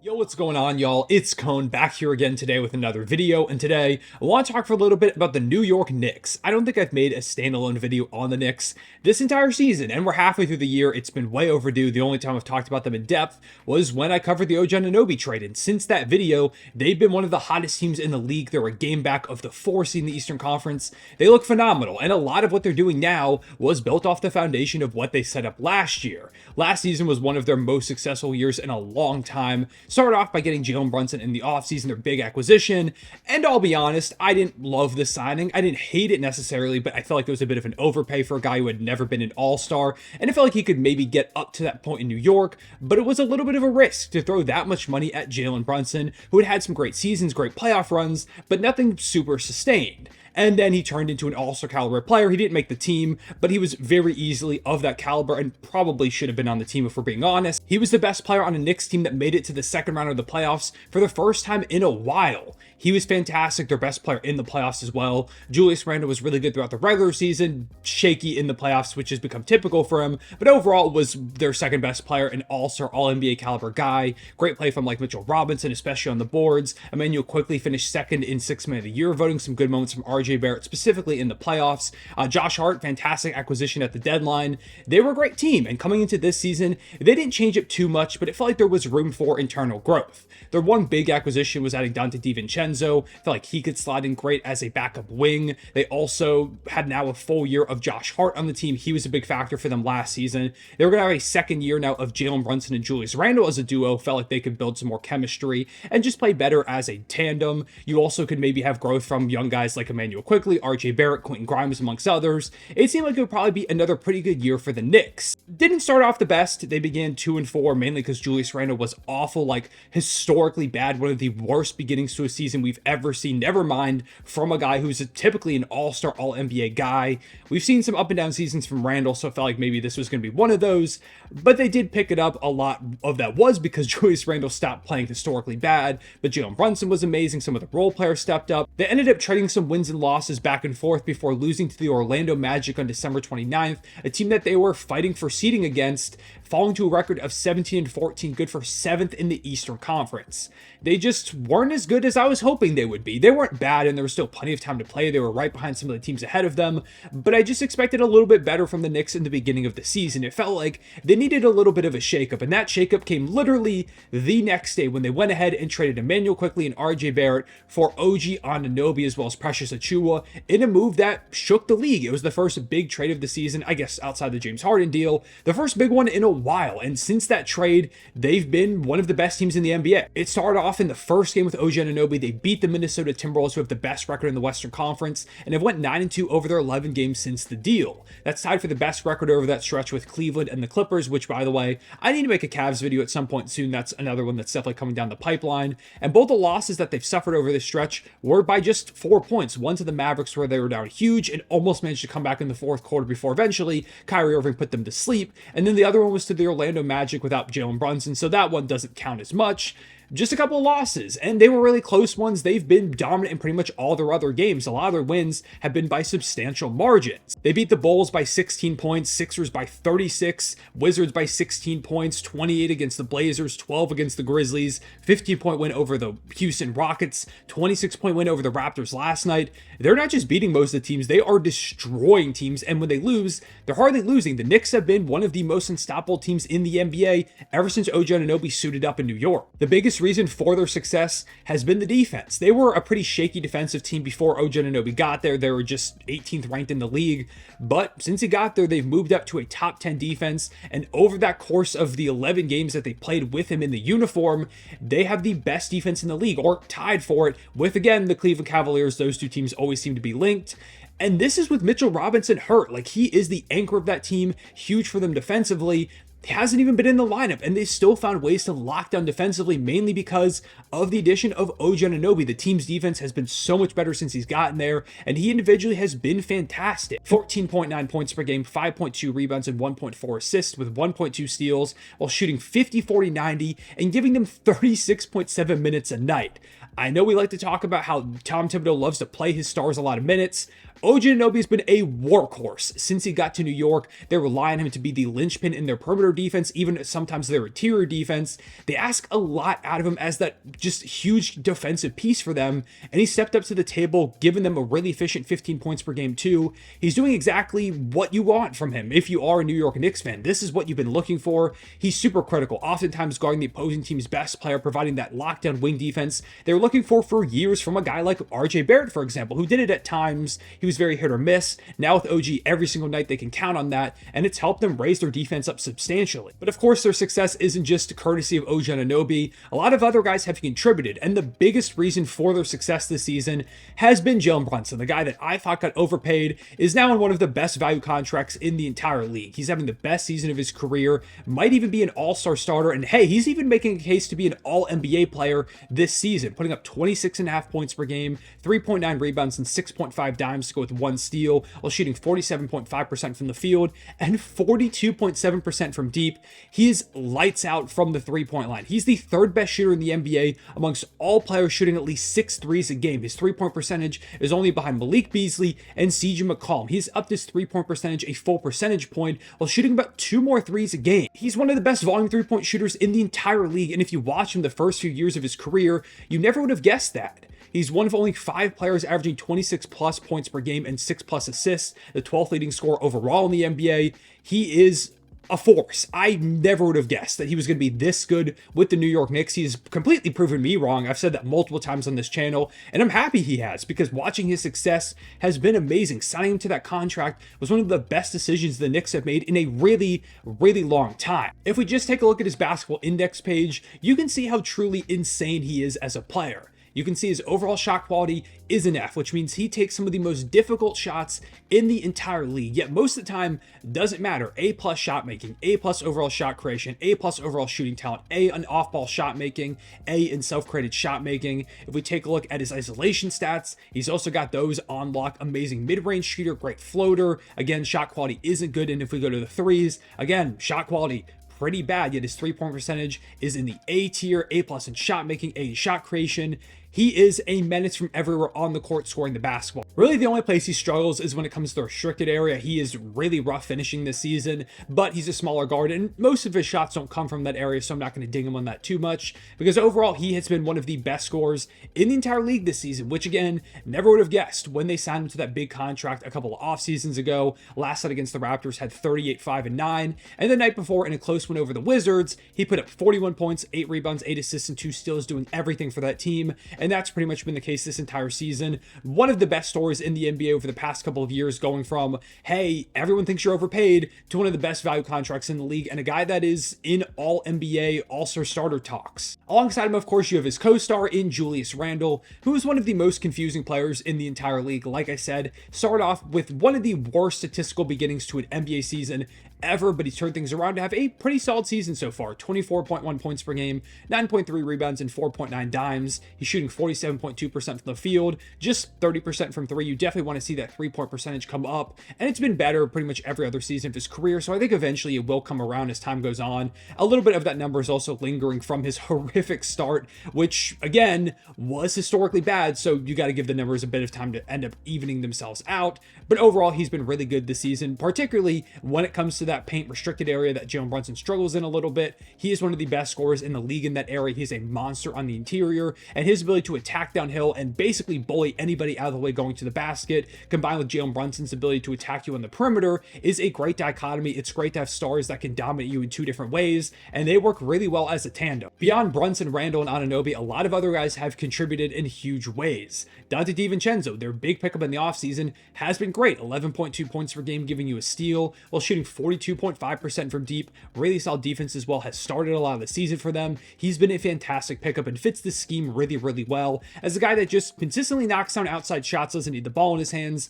Yo, what's going on, y'all? It's Cone back here again today with another video, and today I want to talk for a little bit about the New York Knicks. I don't think I've made a standalone video on the Knicks this entire season, and we're halfway through the year. It's been way overdue. The only time I've talked about them in depth was when I covered the OG Anunoby trade, and since that video, they've been one of the hottest teams in the league. They're a game back of the 4 seed in the Eastern Conference. They look phenomenal, and a lot of what they're doing now was built off the foundation of what they set up last year. Last season was one of their most successful years in a long time. Started off by getting Jalen Brunson in the offseason, their big acquisition, and I'll be honest, I didn't love the signing. I didn't hate it necessarily, but I felt like it was a bit of an overpay for a guy who had never been an all-star, and I felt like he could maybe get up to that point in New York, but it was a little bit of a risk to throw that much money at Jalen Brunson, who had had some great seasons, great playoff runs, but nothing super sustained. And then he turned into an all-star caliber player. He didn't make the team, but he was very easily of that caliber and probably should have been on the team if we're being honest. He was the best player on a Knicks team that made it to the second round of the playoffs for the first time in a while. He was fantastic, their best player in the playoffs as well. Julius Randle was really good throughout the regular season, shaky in the playoffs, which has become typical for him, but overall was their second best player, an all-star, all-NBA caliber guy. Great play from like Mitchell Robinson, especially on the boards. Immanuel Quickley finished second in Sixth Man of the Year voting, some good moments from OG Barrett, specifically in the playoffs. Josh Hart, fantastic acquisition at the deadline. They were a great team, and coming into this season, they didn't change up too much, but it felt like there was room for internal growth. Their one big acquisition was adding Dante DiVincenzo. Felt like he could slide in great as a backup wing. They also had now a full year of Josh Hart on the team. He was a big factor for them last season. They were going to have a second year now of Jalen Brunson and Julius Randle as a duo. Felt like they could build some more chemistry and just play better as a tandem. You also could maybe have growth from young guys like Immanuel Quickley, RJ Barrett, Quentin Grimes, amongst others. It seemed like it would probably be another pretty good year for the Knicks. Didn't start off the best. They began 2-4, mainly because Julius Randle was awful, like historically bad, one of the worst beginnings to a season we've ever seen, never mind from a guy who's typically an all-star, all-NBA guy. We've seen some up and down seasons from Randle, so I felt like maybe this was going to be one of those, but they did pick it up. A lot of that was because Julius Randle stopped playing historically bad, but Jalen Brunson was amazing. Some of the role players stepped up. They ended up trading some wins and losses back and forth before losing to the Orlando Magic on December 29th, a team that they were fighting for seeding against, falling to a record of 17-14, good for 7th in the Eastern Conference. They just weren't as good as I was hoping they would be. They weren't bad, and there was still plenty of time to play. They were right behind some of the teams ahead of them, but I just expected a little bit better from the Knicks in the beginning of the season. It felt like they needed a little bit of a shakeup, and that shakeup came literally the next day when they went ahead and traded Immanuel Quickley and RJ Barrett for OG Anunoby as well as Precious Achiuwa in a move that shook the league. It was the first big trade of the season, I guess outside the James Harden deal, the first big one in a while, and since that trade, they've been one of the best teams in the NBA. It started off in the first game with OG Anunoby. They beat the Minnesota Timberwolves, who have the best record in the Western Conference, and have went 9-2 over their 11 games since the deal. That's tied for the best record over that stretch with Cleveland and the Clippers, which, by the way, I need to make a Cavs video at some point soon. That's another one that's definitely coming down the pipeline. And both the losses that they've suffered over this stretch were by just 4 points. One to the Mavericks, where they were down huge and almost managed to come back in the fourth quarter before eventually Kyrie Irving put them to sleep. And then the other one was to the Orlando Magic without Jalen Brunson, so that one doesn't count as much. Just a couple of losses, and they were really close ones. They've been dominant in pretty much all their other games. A lot of their wins have been by substantial margins. They beat the Bulls by 16 points, Sixers by 36, Wizards by 16 points, 28 against the Blazers, 12 against the Grizzlies, 15-point win over the Houston Rockets, 26-point win over the Raptors last night. They're not just beating most of the teams, they are destroying teams, and when they lose, they're hardly losing. The Knicks have been one of the most unstoppable teams in the NBA ever since OG Anunoby suited up in New York. The biggest reason for their success has been the defense. They were a pretty shaky defensive team before OG Anunoby got there. They were just 18th ranked in the league, but since he got there, they've moved up to a top 10 defense, and over that course of the 11 games that they played with him in the uniform, they have the best defense in the league, or tied for it with, again, the Cleveland Cavaliers. Those two teams always seem to be linked. And this is with Mitchell Robinson hurt. Like, he is the anchor of that team, huge for them defensively. He hasn't even been in the lineup, and they still found ways to lock down defensively, mainly because of the addition of OG Anunoby. The team's defense has been so much better since he's gotten there, and he individually has been fantastic. 14.9 points per game, 5.2 rebounds, and 1.4 assists with 1.2 steals, while shooting 50, 40, 90, and giving them 36.7 minutes a night. I know we like to talk about how Tom Thibodeau loves to play his stars a lot of minutes, OG Anunoby's been a workhorse since he got to New York. They rely on him to be the linchpin in their perimeter defense, even sometimes their interior defense. They ask a lot out of him as that just huge defensive piece for them, and he stepped up to the table, giving them a really efficient 15 points per game too. He's doing exactly what you want from him. If you are a New York Knicks fan, this is what you've been looking for. He's super critical, oftentimes guarding the opposing team's best player, providing that lockdown wing defense they were looking for years from a guy like RJ Barrett, for example, who did it at times. He was very hit or miss. Now with OG, every single night they can count on that, and it's helped them raise their defense up substantially. But of course, their success isn't just courtesy of OG Anunoby. A lot of other guys have contributed, and the biggest reason for their success this season has been Jalen Brunson, the guy that I thought got overpaid, is now in one of the best value contracts in the entire league. He's having the best season of his career, might even be an all-star starter, and hey, he's even making a case to be an all-NBA player this season, putting up 26.5 points per game, 3.9 rebounds, and 6.5 dimes to go with 1 steal, while shooting 47.5% from the field and 42.7% from deep. He is lights out from the three-point line. He's the third best shooter in the NBA amongst all players shooting at least 6 threes a game. His three-point percentage is only behind Malik Beasley and CJ McCollum. He's upped his three-point percentage a full percentage point while shooting about 2 more threes a game. He's one of the best volume three-point shooters in the entire league, and if you watch him the first few years of his career, you never would have guessed that. He's one of only 5 players averaging 26 plus points per game and 6 plus assists, the 12th leading scorer overall in the NBA. He is a force. I never would have guessed that he was going to be this good with the New York Knicks. He's completely proven me wrong. I've said that multiple times on this channel, and I'm happy he has, because watching his success has been amazing. Signing him to that contract was one of the best decisions the Knicks have made in a really, really long time. If we just take a look at his basketball index page, you can see how truly insane he is as a player. You can see his overall shot quality is an F, which means he takes some of the most difficult shots in the entire league, yet most of the time doesn't matter. A+ shot making, A+ overall shot creation, A+ overall shooting talent, A in off-ball shot making, A in self-created shot making. If we take a look at his isolation stats, he's also got those on lock. Amazing mid-range shooter, great floater. Again, shot quality isn't good, and if we go to the threes, again, shot quality pretty bad, yet his three-point percentage is in the A tier, A+ in shot making, A in shot creation. He is a menace from everywhere on the court scoring the basketball. Really, the only place he struggles is when it comes to the restricted area. He is really rough finishing this season, but he's a smaller guard, and most of his shots don't come from that area, so I'm not going to ding him on that too much, because overall, he has been one of the best scorers in the entire league this season, which again, never would have guessed when they signed him to that big contract a couple of off seasons ago. Last night against the Raptors had 38, 5, and 9, and the night before in a close win over the Wizards, he put up 41 points, 8 rebounds, 8 assists, and 2 steals, doing everything for that team, and that's pretty much been the case this entire season. One of the best stories in the NBA over the past couple of years, going from, hey, everyone thinks you're overpaid, to one of the best value contracts in the league, and a guy that is in all NBA all-star starter talks. Alongside him, of course, you have his co-star in Julius Randle, who is one of the most confusing players in the entire league. Like I said, started off with one of the worst statistical beginnings to an NBA season ever, but he's turned things around to have a pretty solid season so far. 24.1 points per game, 9.3 rebounds, and 4.9 dimes. He's shooting 47.2% from the field, just 30% from 3. You definitely want to see that 3-point percentage come up, and it's been better pretty much every other season of his career, so I think eventually it will come around as time goes on. A little bit of that number is also lingering from his horrific start, which, again, was historically bad, so you got to give the numbers a bit of time to end up evening themselves out. But overall, he's been really good this season, particularly when it comes to that paint restricted area that Jalen Brunson struggles in a little bit. He is one of the best scorers in the league in that area. He's a monster on the interior, and his ability to attack downhill and basically bully anybody out of the way going to the basket, combined with Jalen Brunson's ability to attack you on the perimeter, is a great dichotomy. It's great to have stars that can dominate you in 2 different ways, and they work really well as a tandem. Beyond Brunson, Randle, and Anunoby, a lot of other guys have contributed in huge ways. Dante DiVincenzo, their big pickup in the offseason, has been great. 11.2 points per game, giving you a steal, while shooting 42.5% from deep. Really solid defense as well, has started a lot of the season for them. He's been a fantastic pickup and fits the scheme really, really well as a guy that just consistently knocks down outside shots, doesn't need the ball in his hands,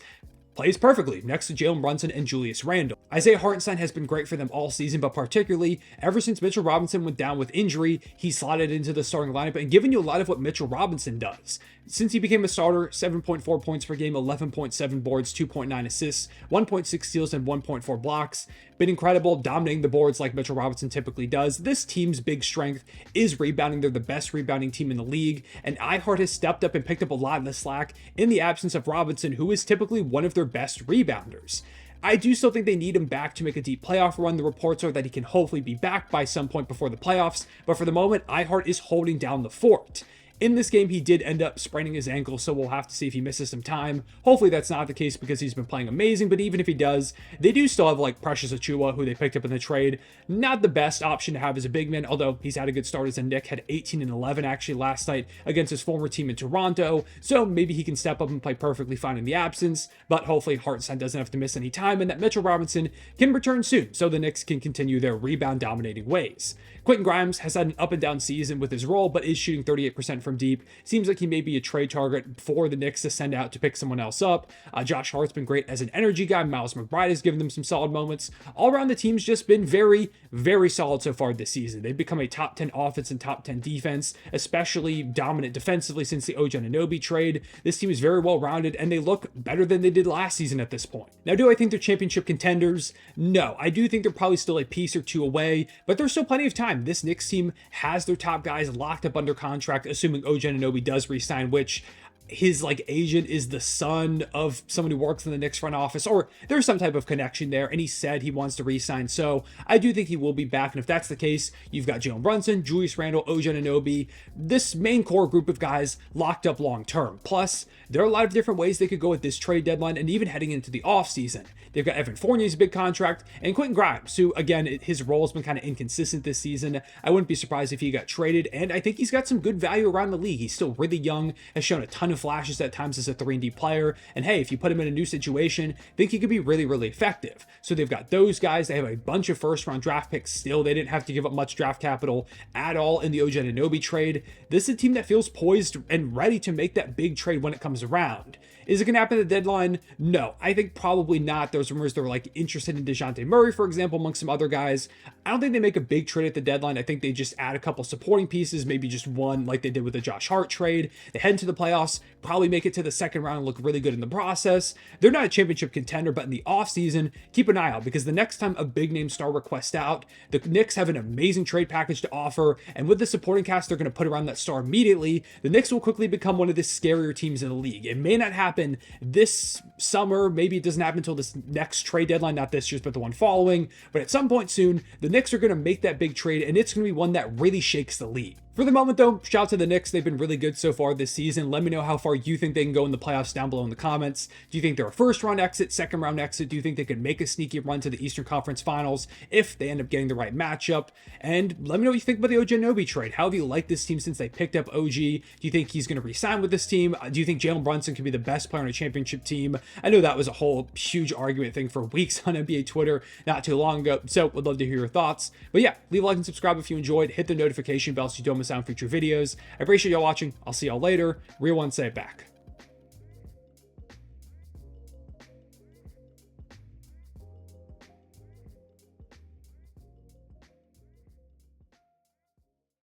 plays perfectly next to Jalen Brunson and Julius Randle. Isaiah Hartenstein has been great for them all season, but particularly ever since Mitchell Robinson went down with injury, he slotted into the starting lineup and given you a lot of what Mitchell Robinson does. Since he became a starter, 7.4 points per game, 11.7 boards, 2.9 assists, 1.6 steals, and 1.4 blocks. Been incredible, dominating the boards like Mitchell Robinson typically does. This team's big strength is rebounding. They're the best rebounding team in the league, and iHeart has stepped up and picked up a lot of the slack in the absence of Robinson, who is typically one of their best rebounders. I do still think they need him back to make a deep playoff run. The reports are that he can hopefully be back by some point before the playoffs, but for the moment, iHeart is holding down the fort. In this game, he did end up spraining his ankle, so we'll have to see if he misses some time. Hopefully that's not the case because he's been playing amazing, but even if he does, they do still have like Precious Achiuwa, who they picked up in the trade. Not the best option to have as a big man, although he's had a good start as a Knick, had 18 and 11 actually last night against his former team in Toronto, so maybe he can step up and play perfectly fine in the absence, but hopefully Hartenstein doesn't have to miss any time and that Mitchell Robinson can return soon so the Knicks can continue their rebound dominating ways. Quentin Grimes has had an up and down season with his role, but is shooting 38% from deep. Seems like he may be a trade target for the Knicks to send out to pick someone else up. Josh Hart's been great as an energy guy. Miles McBride has given them some solid moments. All around, the team's just been very, very solid so far this season. They've become a top 10 offense and top 10 defense, especially dominant defensively since the OG Anunoby trade. This team is very well rounded, and they look better than they did last season at this point. Now, do I think they're championship contenders? No. I do think they're probably still a piece or two away, but there's still plenty of time. This Knicks team has their top guys locked up under contract, assuming OG Anunoby does resign, which his like agent is the son of someone who works in the Knicks front office, or there's some type of connection there, and he said he wants to re-sign, so I do think he will be back. And if that's the case, you've got Jalen Brunson, Julius Randle, OG Anunoby, this main core group of guys locked up long term. Plus, there are a lot of different ways they could go with this trade deadline and even heading into the offseason. They've got Evan Fournier's big contract and Quentin Grimes, who again, his role has been kind of inconsistent this season. I wouldn't be surprised if he got traded, and I think he's got some good value around the league. He's still really young, has shown a ton of flashes at times as a 3-and-D player, and hey, if you put him in a new situation, I think he could be really, really effective. So they've got those guys. They have a bunch of first-round draft picks still. They didn't have to give up much draft capital at all in the OG Anunoby trade. This is a team that feels poised and ready to make that big trade when it comes around. Is it going to happen at the deadline? No, I think probably not. There's rumors they're like interested in DeJounte Murray, for example, amongst some other guys. I don't think they make a big trade at the deadline. I think they just add a couple supporting pieces, maybe just one like they did with the Josh Hart trade. They head into the playoffs, probably make it to the second round and look really good in the process. They're not a championship contender, but in the offseason, keep an eye out because the next time a big name star requests out, the Knicks have an amazing trade package to offer, and with the supporting cast they're going to put around that star immediately, the Knicks will quickly become one of the scarier teams in the league. It may not happen this summer, maybe it doesn't happen until this next trade deadline, not this year's, but the one following, but at some point soon, the Knicks are going to make that big trade, and it's going to be one that really shakes the league. For the moment though, shout out to the Knicks. They've been really good so far this season. Let me know how far you think they can go in the playoffs down below in the comments. Do you think they're a first round exit, second round exit? Do you think they could make a sneaky run to the Eastern Conference Finals if they end up getting the right matchup? And let me know what you think about the OG Anunoby trade. How have you liked this team since they picked up OG? Do you think he's going to re-sign with this team? Do you think Jalen Brunson could be the best player on a championship team? I know that was a whole huge argument thing for weeks on NBA Twitter not too long ago, so would love to hear your thoughts. But yeah, leave a like and subscribe if you enjoyed. Hit the notification bell so you don't miss out on future videos. I appreciate y'all watching. I'll see y'all later. Real one, say it back.